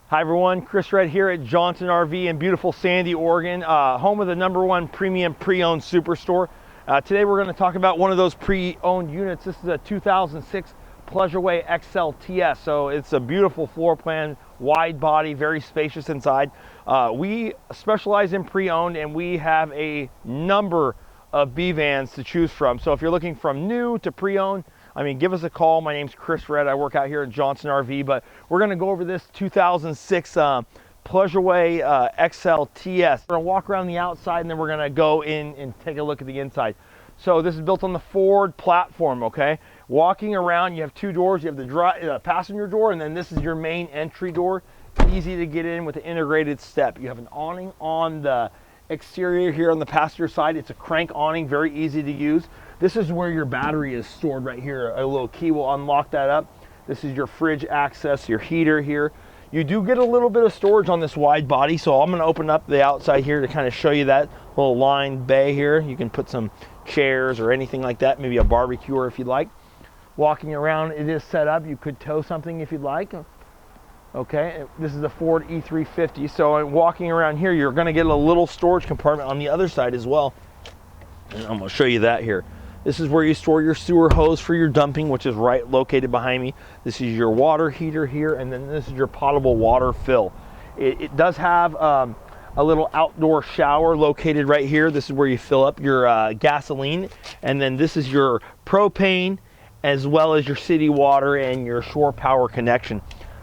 Hi everyone, Chris Red here at Johnson RV in beautiful Sandy, Oregon, home of the #1 premium pre-owned superstore. Today we're going to talk about one of those pre-owned units. This is a 2006 Pleasureway XL-TS, so it's a beautiful floor plan, wide body, very spacious inside. We specialize in pre-owned and we have a number of B vans to choose from. So if you're looking from new to pre-owned, give us a call. My name's Chris Red. I work out here at Johnson RV, but we're going to go over this 2006 Pleasureway XL-TS. We're going to walk around the outside and then we're going to go in and take a look at the inside. So this is built on the Ford platform, okay? Walking around, you have two doors. You have the passenger door, and then this is your main entry door. Easy to get in with an integrated step. You have an awning on the exterior here on the passenger side. It's a crank awning, very easy to use. This is where your battery is stored right here. A little key will unlock that up. This is your fridge access, your heater here. You do get a little bit of storage on this wide body, so I'm going to open up the outside here to kind of show you that little lined bay here. You can put some chairs or anything like that, maybe a barbecue if you'd like. Walking around, it is set up. You could tow something if you'd like. Okay, this is a Ford E350, so walking around here, you're going to get a little storage compartment on the other side as well. And I'm going to show you that here. This is where you store your sewer hose for your dumping, which is right located behind me. This is your water heater here, and then this is your potable water fill. It does have a little outdoor shower located right here. This is where you fill up your gasoline, and then this is your propane, as well as your city water and your shore power connection.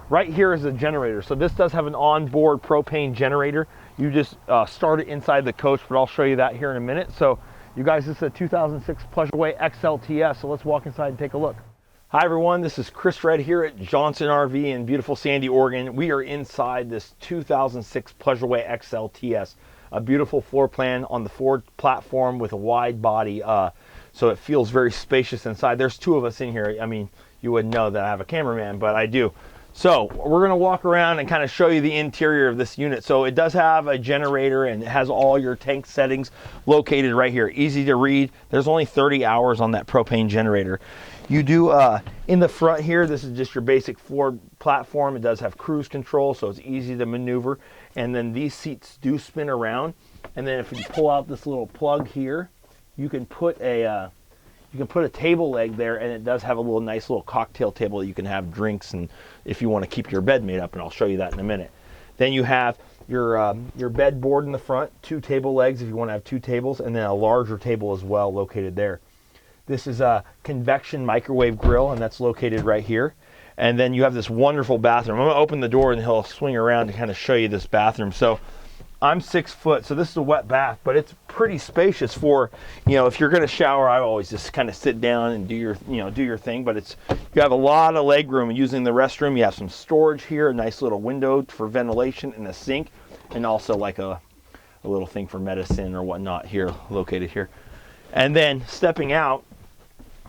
Right here is a generator. So this does have an onboard propane generator. You just start it inside the coach, but I'll show you that here in a minute. So you guys, this is a 2006 Pleasureway XL-TS, so let's walk inside and take a look. Hi everyone, this is Chris Red here at Johnson RV in beautiful Sandy, Oregon. We are inside this 2006 Pleasureway XL-TS, a beautiful floor plan on the Ford platform with a wide body, so it feels very spacious inside. There's two of us in here. You wouldn't know that I have a cameraman, but I do. So we're going to walk around and kind of show you the interior of this unit. So it does have a generator and it has all your tank settings located right here. Easy to read. There's only 30 hours on that propane generator. You do, in the front here, this is just your basic Ford platform. It does have cruise control, so it's easy to maneuver. And then these seats do spin around. And then if you pull out this little plug here, you can put a table leg there, and it does have a nice little cocktail table that you can have drinks and if you want to keep your bed made up, and I'll show you that in a minute. Then you have your bed board in the front, two table legs if you want to have two tables, and then a larger table as well located there. This is a Convection microwave grill, and that's located right here. And then you have this wonderful bathroom. I'm going to open the door and he'll swing around to kind of show you this bathroom. So I'm 6 foot, so this is a wet bath, but it's pretty spacious for, if you're going to shower. I always just kind of sit down and do your thing, but you have a lot of leg room using the restroom. You have some storage here, a nice little window for ventilation, and a sink, and also like a little thing for medicine or whatnot here, located here. And then stepping out,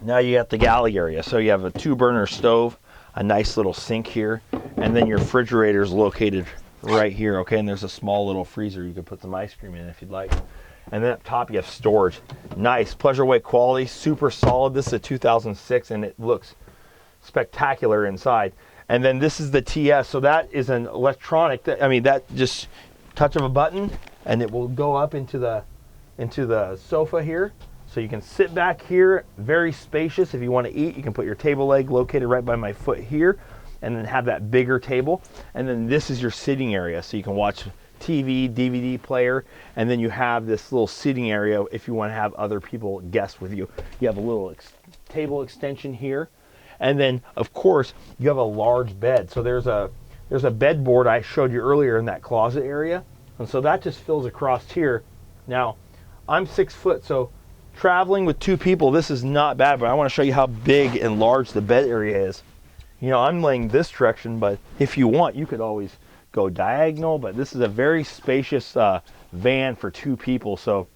now you got the galley area. So you have a 2-burner stove, a nice little sink here, and then your refrigerator is located right here, okay? And there's a small little freezer you could put some ice cream in if you'd like. And then up top you have storage. Nice Pleasureway quality, super solid. This is a 2006 and it looks spectacular inside. And then this is the TS, so that is an electronic, that just touch of a button and it will go up into the sofa here. So you can sit back here, very spacious. If you want to eat, you can put your table leg located right by my foot here, and then have that bigger table. And then this is your sitting area, so you can watch TV, DVD player, and then you have this little sitting area if you want to have other people, guests with you. You have a little table extension here, and then of course you have a large bed. So there's a bed board I showed you earlier in that closet area, and so that just fills across here. Now I'm 6 foot, so traveling with two people, this is not bad, but I want to show you how big and large the bed area is. I'm laying this direction, but if you want, you could always go diagonal, but this is a very spacious van for two people. So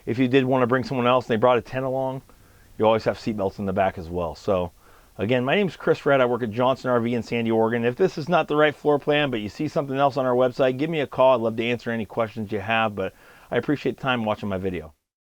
if you did want to bring someone else and they brought a tent along, you always have seat belts in the back as well. So again, my name is Chris Red. I work at Johnson RV in Sandy, Oregon. If this is not the right floor plan, but you see something else on our website, give me a call. I'd love to answer any questions you have, but I appreciate the time watching my video.